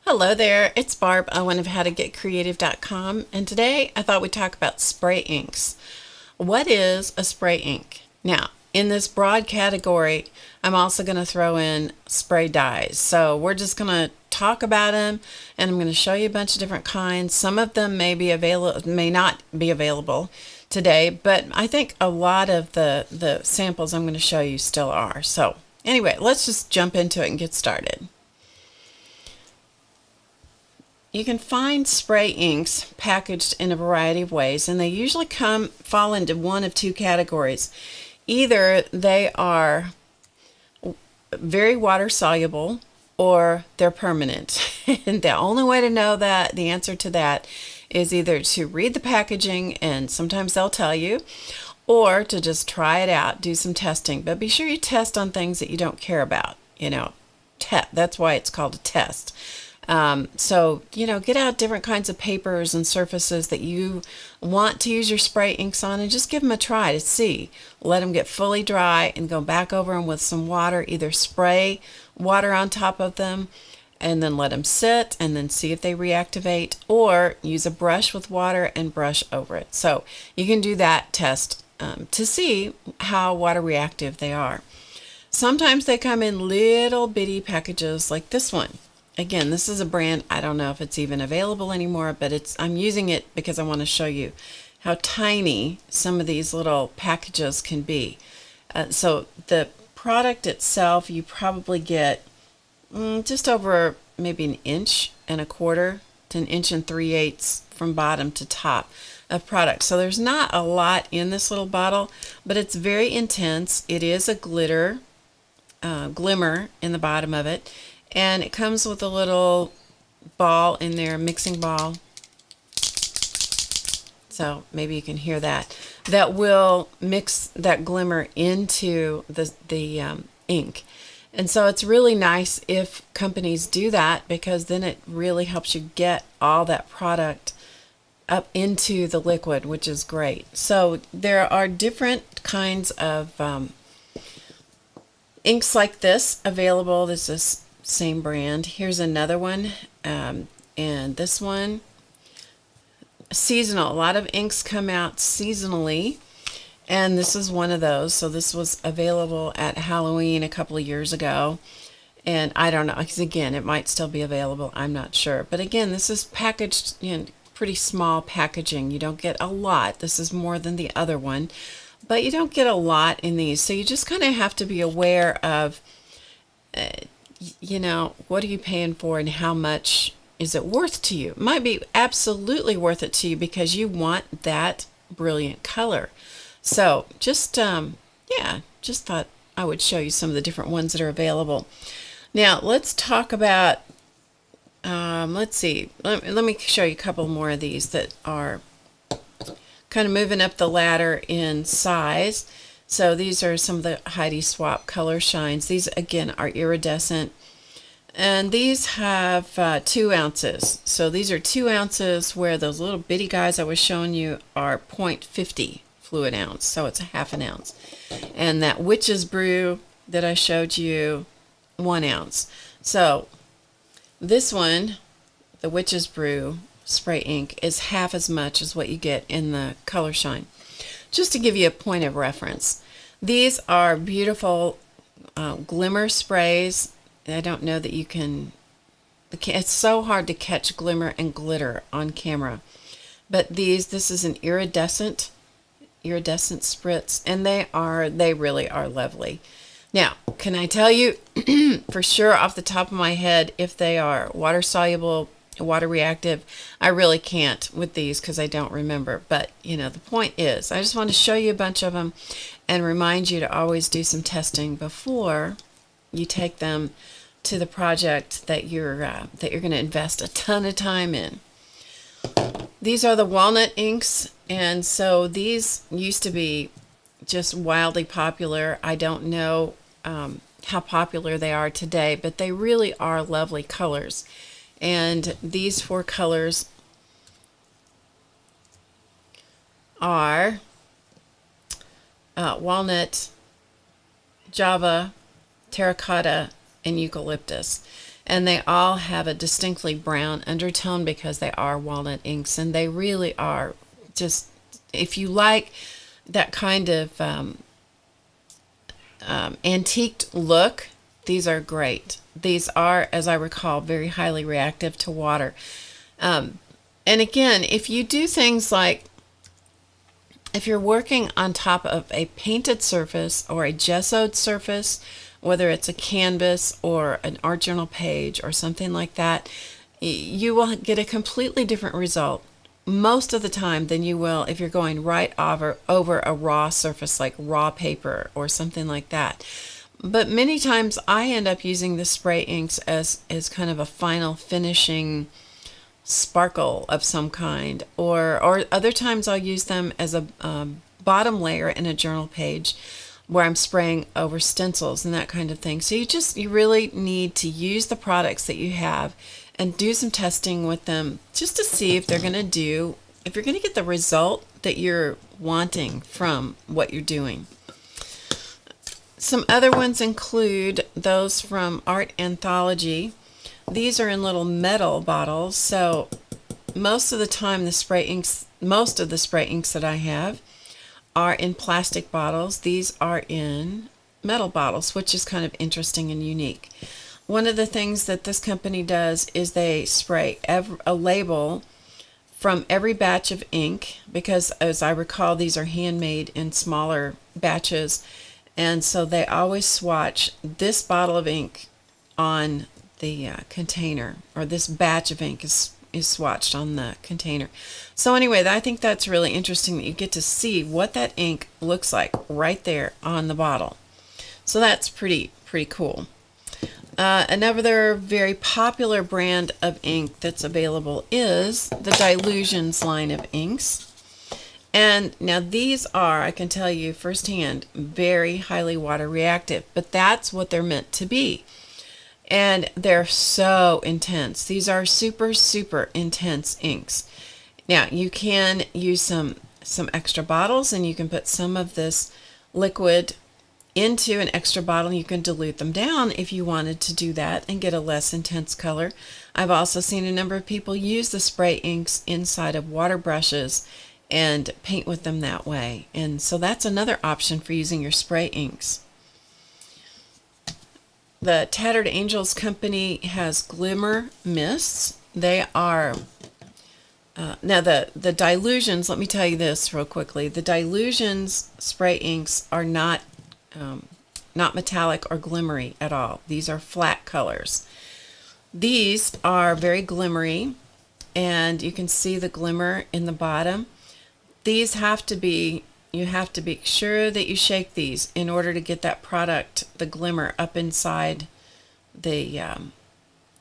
Hello there, it's Barb Owen of HowToGetCreative.com, and today I thought we'd talk about spray inks. What is a spray ink? Now, in this broad category, I'm also going to throw in spray dyes. So we're just going to talk about them, and I'm going to show you a bunch of different kinds. Some of them may not be available today, but I think a lot of the samples I'm going to show you still are. So anyway, let's just jump into it and get started. You can find spray inks packaged in a variety of ways, and they usually fall into one of two categories. Either they are very water soluble or they're permanent. And the only way to know that, the answer to that, is either to read the packaging, and sometimes they'll tell you, or to just try it out, do some testing. But be sure you test on things that you don't care about. That's why it's called a test. So, get out different kinds of papers and surfaces that you want to use your spray inks on, and just give them a try to see. Let them get fully dry and go back over them with some water. Either spray water on top of them and then let them sit and then see if they reactivate, or use a brush with water and brush over it. So you can do that test to see how water reactive they are. Sometimes they come in little bitty packages like this one. Again, this is a brand, I don't know if it's even available anymore, but I'm using it because I want to show you how tiny some of these little packages can be. So the product itself, you probably get just over maybe 1.25 inches to 1 3/8 inches from bottom to top of product. So there's not a lot in this little bottle, but it's very intense. It is a glimmer in the bottom of it. And it comes with a little ball in there, mixing ball. So maybe you can hear that. That will mix that glimmer into the ink. And so it's really nice if companies do that, because then it really helps you get all that product up into the liquid, which is great. So there are different kinds of inks like this available. This is same brand. Here's another one, and this one, seasonal. A lot of inks come out seasonally, and this is one of those. So this was available at Halloween a couple of years ago, and I don't know, because again, it might still be available, I'm not sure. But again, this is packaged in pretty small packaging. You don't get a lot. This is more than the other one, but you don't get a lot in these. So you just kind of have to be aware of what are you paying for, and how much is it worth to you? It might be absolutely worth it to you because you want that brilliant color. So just thought I would show you some of the different ones that are available. Now let's talk about, let's see, let me show you a couple more of these that are kind of moving up the ladder in size. So these are some of the Heidi Swapp color shines. These again are iridescent, and these have 2 ounces. So these are 2 ounces, where those little bitty guys I was showing you are 0.50 fluid ounce. So it's a 1/2 ounce. And that Witch's Brew that I showed you, 1 ounce. So this one, the Witch's Brew spray ink, is half as much as what you get in the color shine. Just to give you a point of reference, these are beautiful glimmer sprays. I don't know that you can, it's so hard to catch glimmer and glitter on camera. But this is an iridescent spritz, and they really are lovely. Now, can I tell you for sure off the top of my head if they are water soluble, water reactive? I really can't with these because I don't remember. But the point is, I just want to show you a bunch of them and remind you to always do some testing before you take them to the project that you're going to invest a ton of time in. These are the walnut inks, and so these used to be just wildly popular. I don't know how popular they are today, but they really are lovely colors. And these 4 colors are walnut, java, terracotta, and eucalyptus. and they all have a distinctly brown undertone because they are walnut inks, and they really are just, if you like that kind of antiqued look, these are great. These are, as I recall, very highly reactive to water. And again, if you do things like, if you're working on top of a painted surface or a gessoed surface, whether it's a canvas or an art journal page or something like that, you will get a completely different result most of the time than you will if you're going right over a raw surface like raw paper or something like that. But many times I end up using the spray inks as kind of a final finishing sparkle of some kind, or other times I'll use them as a bottom layer in a journal page where I'm spraying over stencils and that kind of thing. So you really need to use the products that you have and do some testing with them just to see if they're going to if you're going to get the result that you're wanting from what you're doing. Some other ones include those from Art Anthology. These are in little metal bottles, so most of the time most of the spray inks that I have are in plastic bottles. These are in metal bottles, which is kind of interesting and unique. One of the things that this company does is they spray a label from every batch of ink, because as I recall, these are handmade in smaller batches, and so they always swatch this bottle of ink on the container, or this batch of ink is swatched on the container. So anyway, I think that's really interesting that you get to see what that ink looks like right there on the bottle. So that's pretty cool. Another very popular brand of ink that's available is the Delusions line of inks. And now these are, I can tell you firsthand, very highly water reactive, but that's what they're meant to be. And they're so intense. These are super intense inks. Now you can use some extra bottles, and you can put some of this liquid into an extra bottle. You can dilute them down if you wanted to do that and get a less intense color. I've also seen a number of people use the spray inks inside of water brushes and paint with them that way. And so that's another option for using your spray inks. The Tattered Angels company has glimmer mists. They are now the Delusions. Let me tell you this real quickly. The Delusions spray inks are not metallic or glimmery at all. These are flat colors. These are very glimmery, and you can see the glimmer in the bottom. These you have to be sure that you shake these in order to get that product, the glimmer, up inside the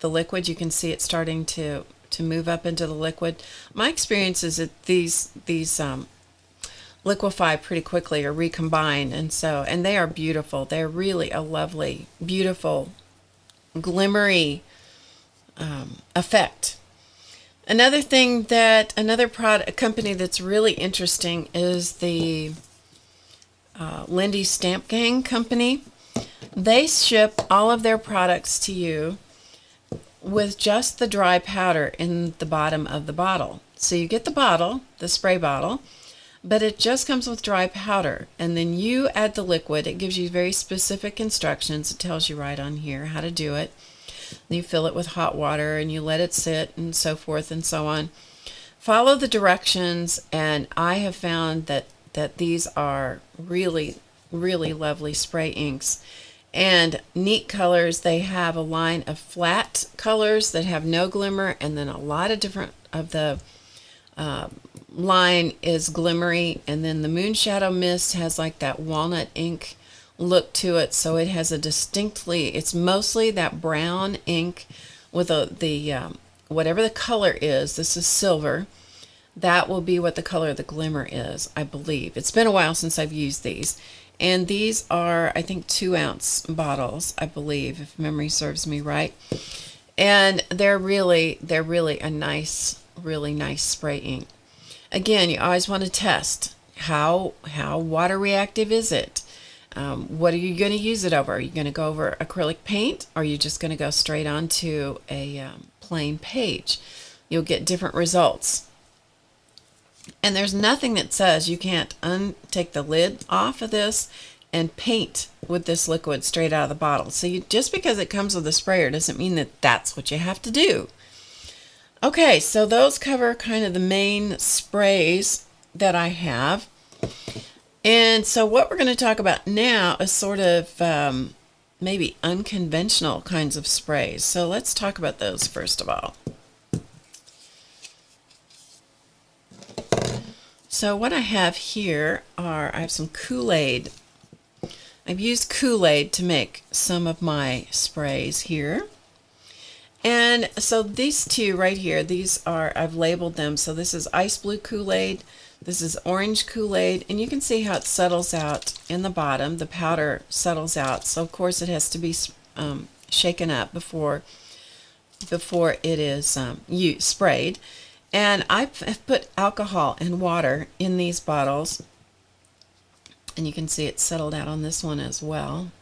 liquid. You can see it starting to move up into the liquid. My experience is that these liquefy pretty quickly or recombine, and they are beautiful. They're really a lovely, beautiful, glimmery effect. Another product company that's really interesting is the Lindy Stamp Gang company. They ship all of their products to you with just the dry powder in the bottom of the bottle. So you get the bottle, the spray bottle, but it just comes with dry powder, and then you add the liquid. It gives you very specific instructions. It tells you right on here how to do it. You fill it with hot water and you let it sit, and so forth and so on. Follow the directions, and I have found that these are really lovely spray inks and neat colors. They have a line of flat colors that have no glimmer, and then a lot of different of the line is glimmery, and then the Moonshadow Mist has like that walnut ink look to it, so it has it's mostly that brown ink with the whatever the color is. This is silver. That will be what the color of the glimmer is, I believe. It's been a while since I've used these, and these are, I think, 2-ounce bottles, I believe, if memory serves me right. And they're really a nice, really nice spray ink. Again, you always want to test how water reactive is it. What are you going to use it over? Are you going to go over acrylic paint, or are you just going to go straight onto a plain page? You'll get different results. And there's nothing that says you can't take the lid off of this and paint with this liquid straight out of the bottle. So just because it comes with a sprayer doesn't mean that that's what you have to do. Okay, so those cover kind of the main sprays that I have. And so what we're going to talk about now is sort of maybe unconventional kinds of sprays. So let's talk about those first of all. So what I have here I have some KoolAid. I've used KoolAid to make some of my sprays here. And so these two right here, I've labeled them. So this is ice blue KoolAid, this is orange KoolAid, and you can see how it settles out in the bottom. The powder settles out, so of course it has to be shaken up before it is sprayed. And I've put alcohol and water in these bottles, and you can see it settled out on this one as well.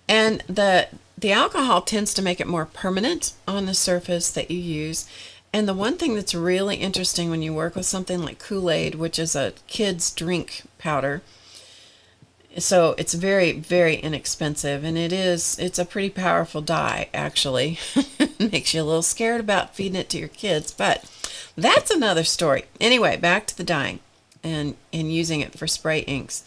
And the alcohol tends to make it more permanent on the surface that you use. And the one thing that's really interesting when you work with something like KoolAid, which is a kid's drink powder, so it's very, very inexpensive, and it's a pretty powerful dye, actually. Makes you a little scared about feeding it to your kids, but that's another story. Anyway, back to the dyeing and using it for spray inks.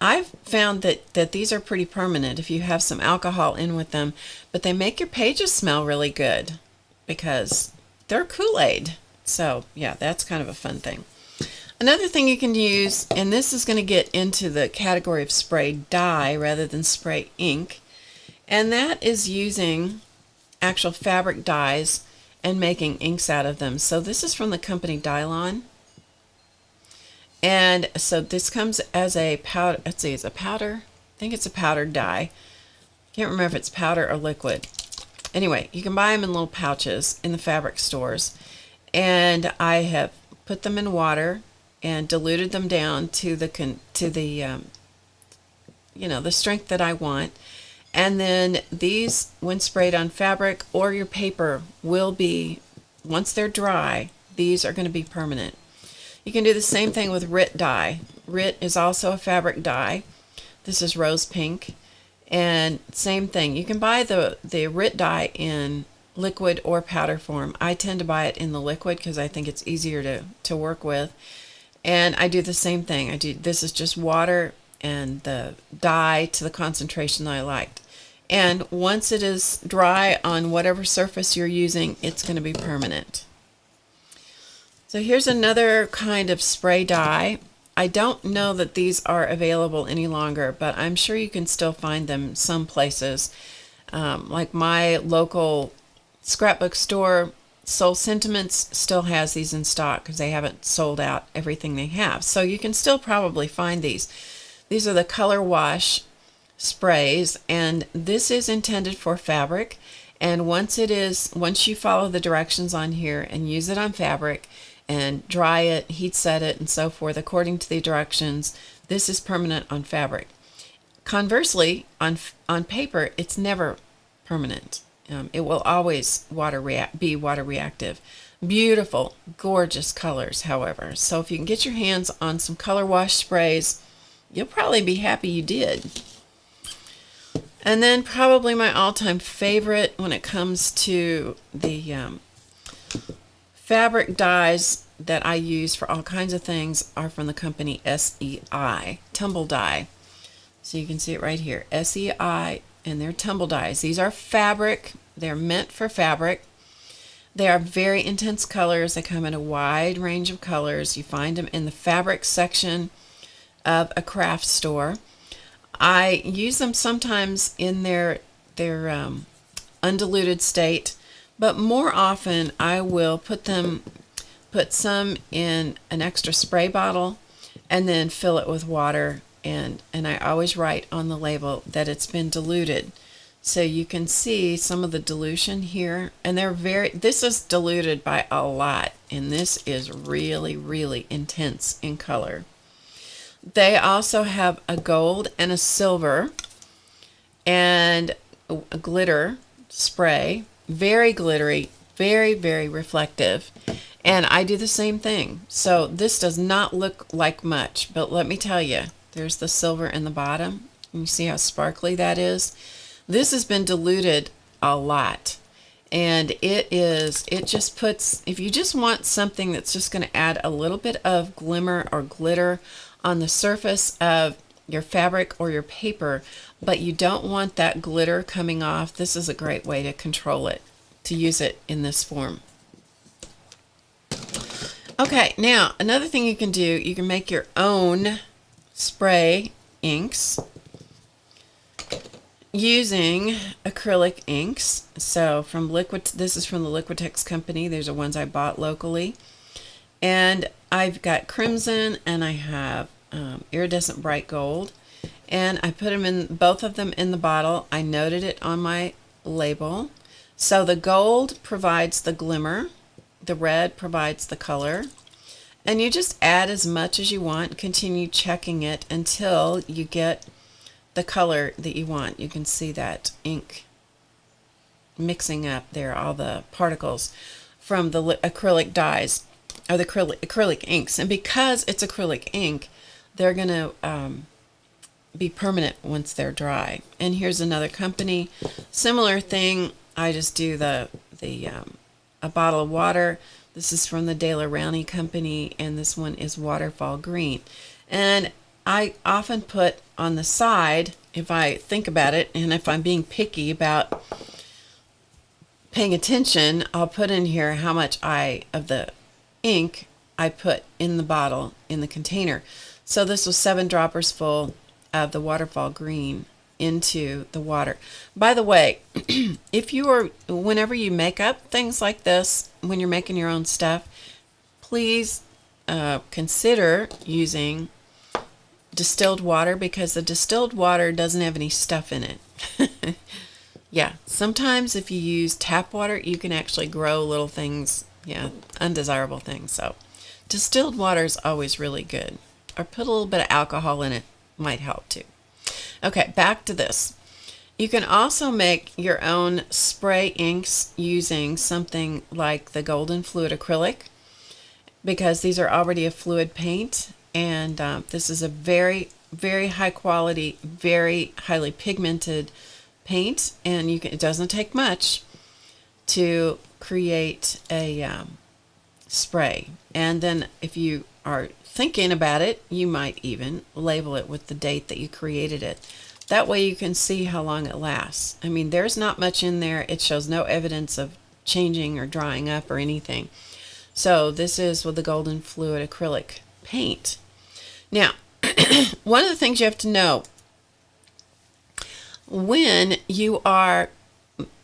I've found that these are pretty permanent if you have some alcohol in with them, but they make your pages smell really good because they're KoolAid. So yeah, that's kind of a fun thing. Another thing you can use, and this is going to get into the category of spray dye rather than spray ink, and that is using actual fabric dyes and making inks out of them. So this is from the company Dylon. And so this comes as a powder. Let's see, it's a powder. I think it's a powdered dye. Can't remember if it's powder or liquid. Anyway, you can buy them in little pouches in the fabric stores. And I have put them in water and diluted them down to the the strength that I want. And then these, when sprayed on fabric or your paper, will be, once they're dry, these are going to be permanent. You can do the same thing with RIT dye. RIT is also a fabric dye. This is rose pink. And same thing. You can buy the RIT dye in liquid or powder form. I tend to buy it in the liquid because I think it's easier to work with. And I do the same thing. This is just water and the dye to the concentration that I liked. And once it is dry on whatever surface you're using, it's going to be permanent. So here's another kind of spray dye. I don't know that these are available any longer, but I'm sure you can still find them some places. Like my local scrapbook store, Soul Sentiments, still has these in stock because they haven't sold out everything they have. So you can still probably find these. These are the Color Wash sprays, and this is intended for fabric. And once you follow the directions on here and use it on fabric, and dry it, heat set it, and so forth according to the directions, this is permanent on fabric. Conversely, on paper, it's never permanent. It will always be water reactive. Beautiful, gorgeous colors, however. So if you can get your hands on some Color Wash sprays, you'll probably be happy you did. And then probably my all-time favorite when it comes to the fabric dyes that I use for all kinds of things are from the company SEI Tumble Dye. So you can see it right here, SEI, and they're Tumble Dyes. These are fabric. They're meant for fabric. They are very intense colors. They come in a wide range of colors. You find them in the fabric section of a craft store. I use them sometimes in their undiluted state, but more often I will put some in an extra spray bottle and then fill it with water, and I always write on the label that it's been diluted. So you can see some of the dilution here, and this is diluted by a lot, and this is really, really intense in color. They also have a gold and a silver and a glitter spray. Very glittery, very, very reflective. And I do the same thing. So this does not look like much, but let me tell you, there's the silver in the bottom. You see how sparkly that is? This has been diluted a lot. And it just puts, if you just want something that's just going to add a little bit of glimmer or glitter on the surface of your fabric or your paper, but you don't want that glitter coming off, this is a great way to control it, to use it in this form. Okay, now another thing you can do, you can make your own spray inks using acrylic inks. So from Liquid, this is from the Liquitex company. These are ones I bought locally. And I've got crimson and I have iridescent bright gold. And I put them in, both of them in the bottle. I noted it on my label. So the gold provides the glimmer. The red provides the color. And you just add as much as you want. Continue checking it until you get the color that you want. You can see that ink mixing up there, all the particles from the acrylic dyes, or the acrylic inks. And because it's acrylic ink, they're going to be permanent once they're dry. And here's another company, similar thing. I just do a bottle of water. This is from the De La Rowney company, and this one is Waterfall Green. And I often put on the side, if I think about it, and if I'm being picky about paying attention, I'll put in here how much of the ink I put in the bottle, in the container. So this was 7 droppers full of the Waterfall Green into the water. By the way, whenever you make up things like this, when you're making your own stuff, please consider using distilled water, because the distilled water doesn't have any stuff in it. Yeah, sometimes if you use tap water, you can actually grow little things, undesirable things. So distilled water is always really good. Or put a little bit of alcohol in it, might help too. Okay, back to this. You can also make your own spray inks using something like the Golden Fluid Acrylic, because these are already a fluid paint, and this is a very, very high quality, very highly pigmented paint, and it doesn't take much to create a spray. And then if you are thinking about it, you might even label it with the date that you created it. That way you can see how long it lasts. I mean, there's not much in there. It shows no evidence of changing or drying up or anything. So this is with the Golden Fluid Acrylic paint. Now, one of the things you have to know when you are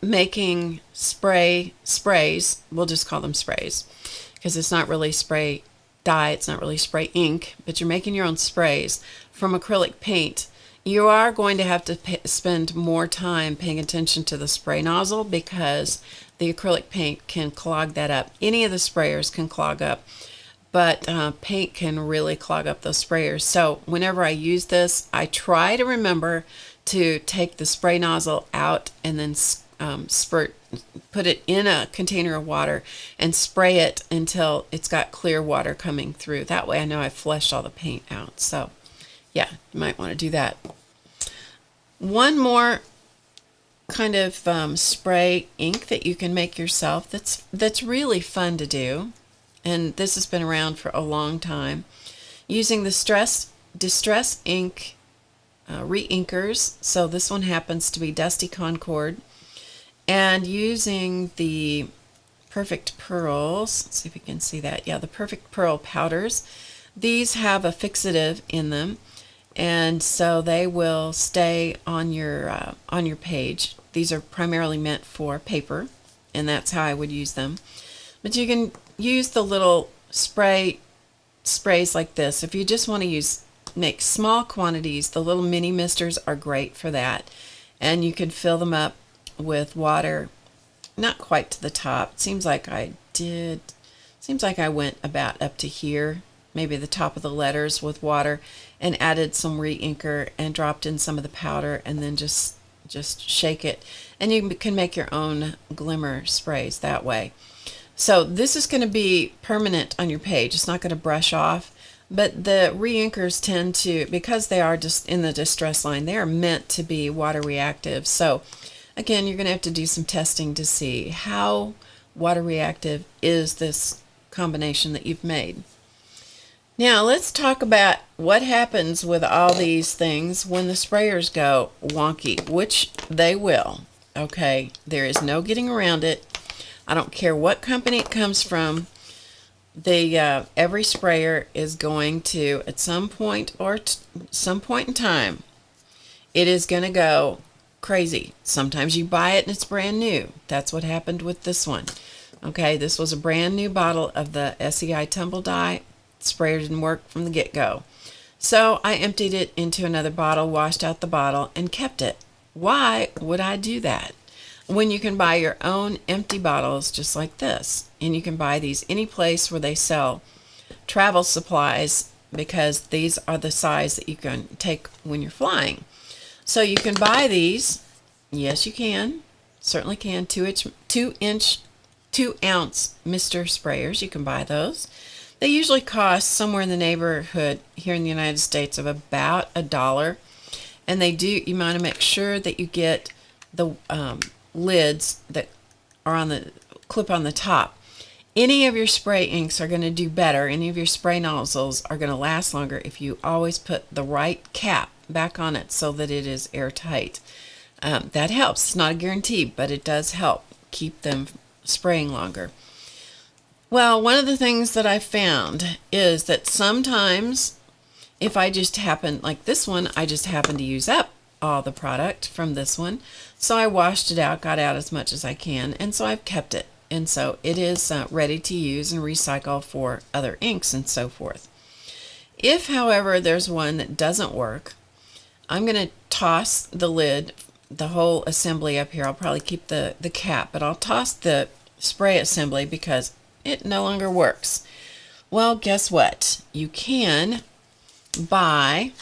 making sprays, we'll just call them sprays, because it's not really spray dye, it's not really spray ink, but you're making your own sprays from acrylic paint, you are going to have to spend more time paying attention to the spray nozzle, because the acrylic paint can clog that up. Any of the sprayers can clog up, but paint can really clog up those sprayers. So whenever I use this, I try to remember to take the spray nozzle out and then put it in a container of water and spray it until it's got clear water coming through. That way I know I've flushed all the paint out. So yeah, you might want to do that. One more kind of spray ink that you can make yourself that's really fun to do, and this has been around for a long time, using the Distress Ink re-inkers. So this one happens to be Dusty Concord, and using the Perfect Pearls. Let's see if you can see that. Yeah, the Perfect Pearl powders. These have a fixative in them, and so they will stay on your page. These are primarily meant for paper, and that's how I would use them. But you can use the little sprays like this. If you just want to make small quantities, the little mini misters are great for that. And you can fill them up with water, not quite to the top. It seems like I went about up to here, maybe the top of the letters with water, and added some re-inker and dropped in some of the powder, and then just shake it, and you can make your own glimmer sprays that way. So this is going to be permanent on your page. It's not going to brush off, but the re-inkers tend to, because they are just in the distress line, they are meant to be water reactive. So again, you're going to have to do some testing to see how water reactive is this combination that you've made. Now let's talk about what happens with all these things when the sprayers go wonky, which they will. Okay, there is no getting around it. I don't care what company it comes from. Every sprayer is going to, at some point some point in time, it is going to go crazy. Sometimes you buy it and it's brand new. That's what happened with this one. Okay, this was a brand new bottle of the SEI Tumble Dye. Sprayer didn't work from the get-go. So I emptied it into another bottle, washed out the bottle, and kept it. Why would I do that when you can buy your own empty bottles just like this? And you can buy these any place where they sell travel supplies, because these are the size that you can take when you're flying. So you can buy these. Yes, you can. Certainly can. 2-ounce Mr. sprayers. You can buy those. They usually cost somewhere in the neighborhood here in the United States of about $1. And you want to make sure that you get the lids that are on the clip on the top. Any of your spray inks are going to do better. Any of your spray nozzles are going to last longer if you always put the right cap back on it so that it is airtight. That helps. It's not a guarantee, but it does help keep them spraying longer. Well, one of the things that I found is that sometimes if I just happen, like this one, I just happen to use up all the product from this one. So I washed it out, got out as much as I can, and so I've kept it. And so it is ready to use and recycle for other inks and so forth. If, however, there's one that doesn't work, I'm going to toss the lid, the whole assembly up here. I'll probably keep the cap, but I'll toss the spray assembly because it no longer works. Well, guess what? You can buy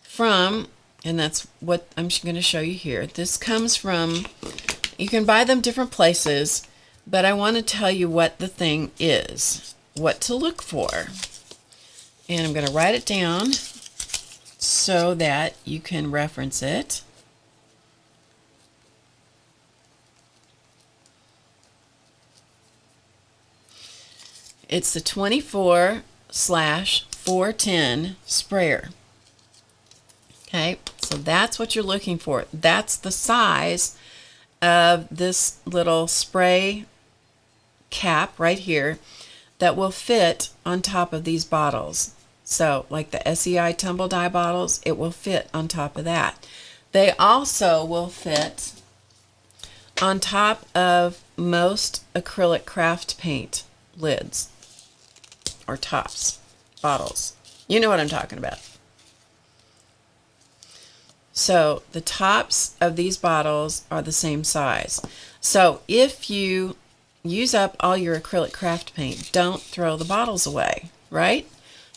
from, and that's what I'm going to show you here. This comes from, you can buy them different places, but I want to tell you what the thing is, what to look for. And I'm going to write it down so that you can reference it. It's the 24/410 sprayer. Okay, so that's what you're looking for. That's the size of this little spray cap right here that will fit on top of these bottles. So like the SEI Tumble Dye bottles, it will fit on top of that. They also will fit on top of most acrylic craft paint lids or tops, bottles. You know what I'm talking about. So the tops of these bottles are the same size. So if you use up all your acrylic craft paint, don't throw the bottles away, right?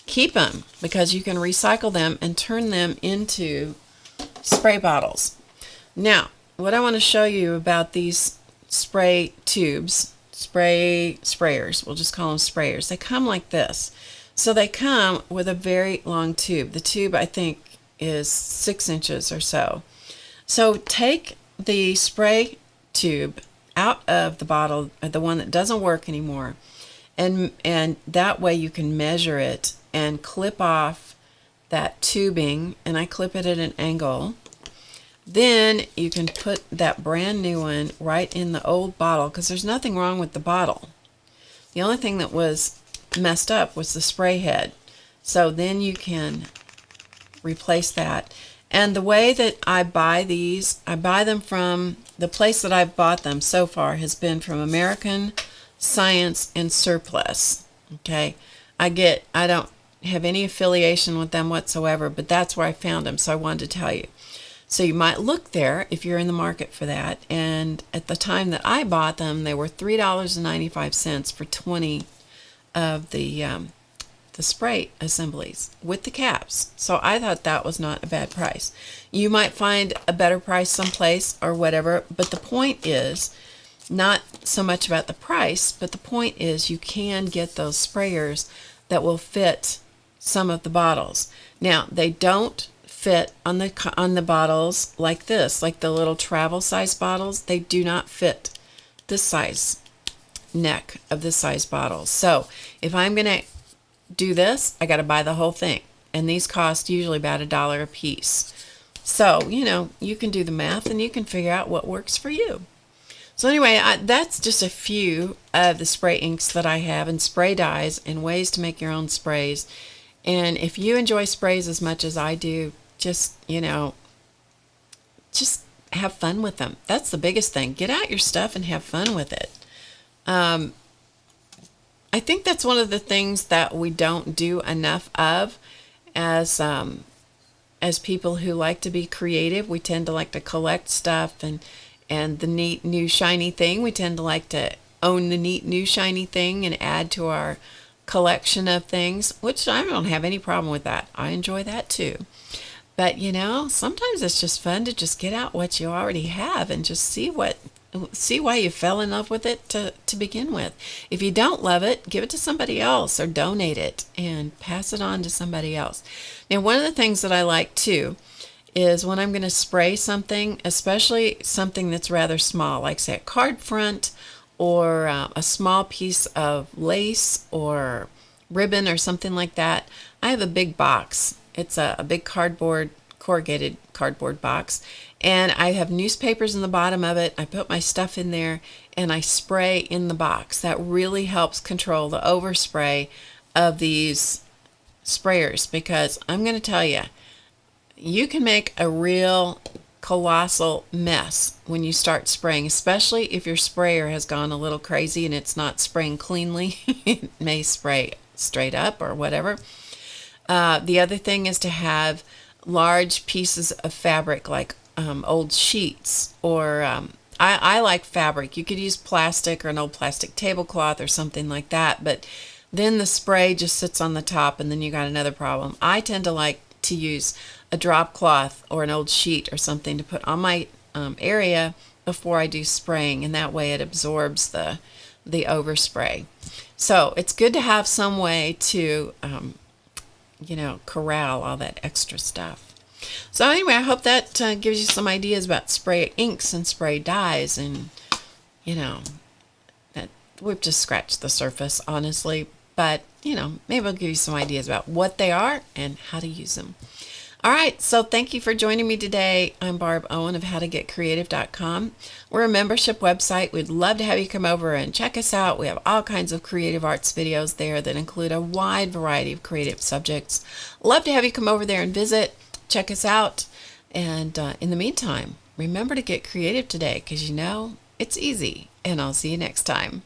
Keep them, because you can recycle them and turn them into spray bottles. Now, what I want to show you about these spray tubes, sprayers, we'll just call them sprayers. They come like this. So they come with a very long tube. The tube, I think, is 6 inches or so. So take the spray tube out of the bottle, the one that doesn't work anymore, and that way you can measure it and clip off that tubing, and I clip it at an angle. Then you can put that brand new one right in the old bottle, because there's nothing wrong with the bottle. The only thing that was messed up was the spray head. So then you can replace that. And the way that I buy these, I buy them from, the place that I've bought them so far has been from American Science and Surplus. Okay, I don't have any affiliation with them whatsoever, but that's where I found them, so I wanted to tell you. So you might look there if you're in the market for that. And at the time that I bought them, they were $3.95 for 20 of the the spray assemblies with the caps. So I thought that was not a bad price. You might find a better price someplace or whatever, but the point is not so much about the price, but the point is you can get those sprayers that will fit some of the bottles. Now, they don't fit on the bottles like this, like the little travel size bottles. They do not fit this size neck of this size bottle. So if I'm going to do this, I got to buy the whole thing. And these cost usually about $1 a piece. So, you can do the math and you can figure out what works for you. So anyway, that's just a few of the spray inks that I have and spray dyes and ways to make your own sprays. And if you enjoy sprays as much as I do, just have fun with them. That's the biggest thing. Get out your stuff and have fun with it. I think that's one of the things that we don't do enough of as people who like to be creative. We tend to like to collect stuff and the neat new shiny thing. We tend to like to own the neat new shiny thing and add to our collection of things, which I don't have any problem with that. I enjoy that too. But sometimes it's just fun to just get out what you already have and just see why you fell in love with it to begin with. If you don't love it, give it to somebody else or donate it and pass it on to somebody else. Now, one of the things that I like too is when I'm going to spray something, especially something that's rather small, like say a card front or a small piece of lace or ribbon or something like that. I have a big box. It's a big corrugated cardboard box, and I have newspapers in the bottom of it. I put my stuff in there and I spray in the box. That really helps control the overspray of these sprayers, because I'm going to tell you, you can make a real colossal mess when you start spraying, especially if your sprayer has gone a little crazy and it's not spraying cleanly. It may spray straight up or whatever. The other thing is to have large pieces of fabric, like old sheets, or I like fabric. You could use plastic or an old plastic tablecloth or something like that, but then the spray just sits on the top and then you got another problem. I tend to like to use a drop cloth or an old sheet or something to put on my area before I do spraying, and that way it absorbs the overspray. So it's good to have some way to corral all that extra stuff. So anyway, I hope that gives you some ideas about spray inks and spray dyes, and that we've just scratched the surface, honestly, but maybe I'll give you some ideas about what they are and how to use them. All right, so thank you for joining me today. I'm Barb Owen of HowToGetCreative.com. We're a membership website. We'd love to have you come over and check us out. We have all kinds of creative arts videos there that include a wide variety of creative subjects. Love to have you come over there and visit, check us out. And in the meantime, remember to get creative today, because it's easy. And I'll see you next time.